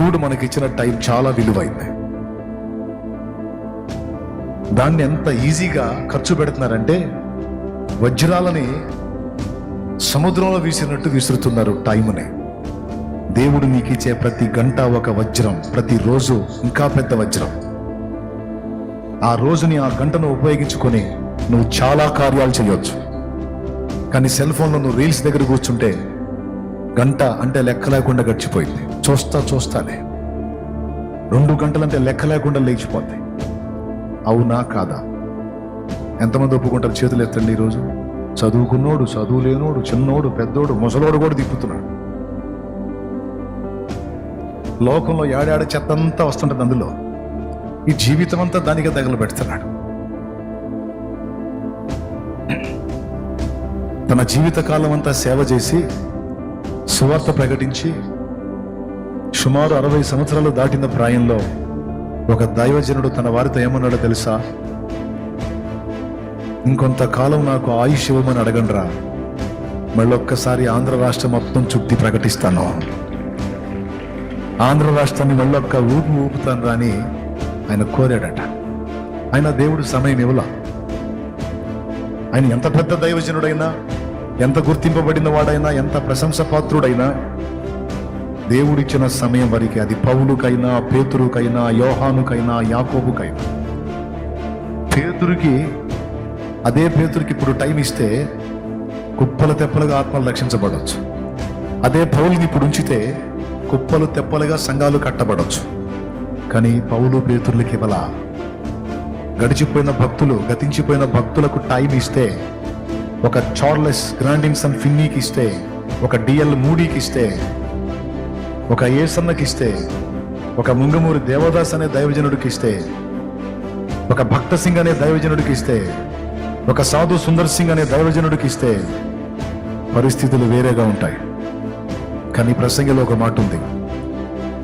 దేవుడు మనకిచ్చిన టైం చాలా విలువైంది. దాన్ని ఎంత ఈజీగా ఖర్చు పెడుతున్నారంటే వజ్రాలని సముద్రంలో విసిరినట్టు విసురుతున్నారు టైంని. దేవుడు నీకు ఇచ్చే ప్రతి గంట ఒక వజ్రం, ప్రతిరోజు ఇంకా పెద్ద వజ్రం. ఆ రోజుని ఆ గంటను ఉపయోగించుకొని నువ్వు చాలా కార్యాలు చేయొచ్చు. కానీ సెల్ ఫోన్లో నువ్వు రీల్స్ దగ్గర కూర్చుంటే గంట అంటే లెక్క లేకుండా గడిచిపోయింది. చూస్తానే 2 గంటలంటే లెక్క లేకుండా లేచిపోతాయి. అవునా కాదా? ఎంతమంది ఒప్పుకుంటారు? చేతులు ఎత్తండి. ఈరోజు చదువుకున్నోడు, చదువు లేనోడు, చిన్నోడు, పెద్దోడు, ముసలోడు కూడా దిక్కుతున్నాడు. లోకంలో ఏడాడ చెత్త అంతా వస్తుంటుంది. అందులో ఈ జీవితం అంతా దానికే తగలు పెడుతున్నాడు. తన జీవిత కాలం అంతా సేవ చేసి సువార్త ప్రకటించి సుమారు 60 సంవత్సరాలు దాటిన ప్రాయంలో ఒక దైవజనుడు తన వారితో ఏమన్నాడో తెలుసా? ఇంకొంతకాలం నాకు ఆయుష్ ఇవ్వమని అడగండ్రా, మళ్ళొక్కసారి ఆంధ్ర రాష్ట్రం మొత్తం చుట్టి ప్రకటిస్తాను, ఆంధ్ర రాష్ట్రాన్ని మళ్ళొక్క ఊపుతాను రా అని ఆయన కోరాడట. ఆయన దేవుడు సమయం ఇవ్వలా. ఆయన ఎంత పెద్ద దైవజనుడైనా, ఎంత గుర్తింపబడిన వాడైనా, ఎంత ప్రశంస పాత్రుడైనా దేవుడిచ్చిన సమయం వరకు, అది పౌలుకైనా, పేతురుకైనా, యోహానుకైనా, యాకోబుకైనా. అదే పేతురుకి ఇప్పుడు టైం ఇస్తే కుప్పలు తెప్పలుగా ఆత్మలు రక్షించబడవచ్చు. అదే పౌలుని ఇప్పుడు ఉంచితే కుప్పలు తెప్పలుగా సంఘాలు కట్టబడవచ్చు. కానీ పౌలు పేతురులకి ఇవ్వాల. గతించిపోయిన భక్తులకు టైం ఇస్తే, ఒక చార్లెస్ గ్రాండిన్సన్ ఫిన్నీకి ఇస్తే, ఒక డిఎల్ మూడీకి ఇస్తే, ఒక ఏసన్నకి ఇస్తే, ఒక ముంగమూరి దేవదాస్ అనే దైవజనుడికి ఇస్తే, ఒక భక్త సింగ్ అనే దైవజనుడికి ఇస్తే, ఒక సాధు సుందర్ సింగ్ అనే దైవజనుడికి ఇస్తే పరిస్థితులు వేరేగా ఉంటాయి. కానీ ప్రసంగిలో ఒక మాట ఉంది,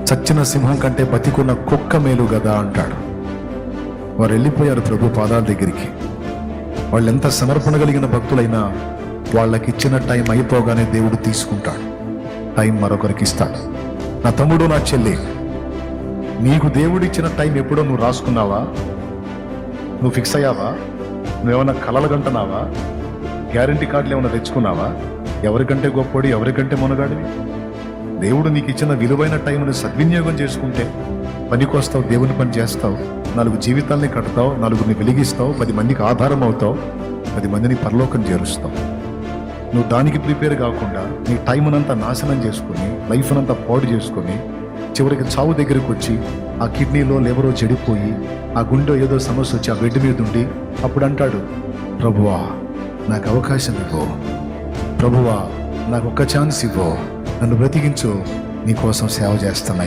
చచ్చిన సింహం కంటే బతికున్న కుక్క మేలు కదా అంటాడు. వారు వెళ్ళిపోయారు ప్రభు పాదాల దగ్గరికి. వాళ్ళు ఎంత సమర్పణ కలిగిన భక్తులైనా వాళ్ళకిచ్చిన టైం అయిపోగానే దేవుడు తీసుకుంటాడు. టైం మరొకరికి ఇస్తాడు. నా తమ్ముడు, నా చెల్లి, నీకు దేవుడిచ్చిన టైం ఎప్పుడో నువ్వు రాసుకున్నావా? నువ్వు ఫిక్స్ అయ్యావా? నువ్వేమన్నా కలలు కంటున్నావా? గ్యారంటీ కార్డులు ఏమైనా తెచ్చుకున్నావా? ఎవరికంటే గొప్పడు, ఎవరికంటే మునగాడివి? దేవుడు నీకు ఇచ్చిన విలువైన టైంని సద్వినియోగం చేసుకుంటే పనికొస్తావు, దేవుని పని చేస్తావు, 4 జీవితాల్ని కడతావు, 4 వెలిగిస్తావు, 10 మందికి ఆధారం అవుతావు, 10 మందిని పరలోకం చేరుస్తావు. నువ్వు దానికి ప్రిపేర్ కాకుండా నీ టైంనంతా నాశనం చేసుకుని, లైఫ్నంతా పాడు చేసుకొని, చివరికి చావు దగ్గరికి వచ్చి ఆ కిడ్నీలో లివరో చెడిపోయి, ఆ గుండె ఏదో సమస్య వచ్చి ఆ బెడ్ మీద ఉండి అప్పుడు అంటాడు, ప్రభువా నాకు అవకాశం ఇవ్వు, ప్రభువా నాకు ఒక్క ఛాన్స్ ఇవ్వు, నన్ను బ్రతికించు, నీకోసం సేవ చేస్తున్నా.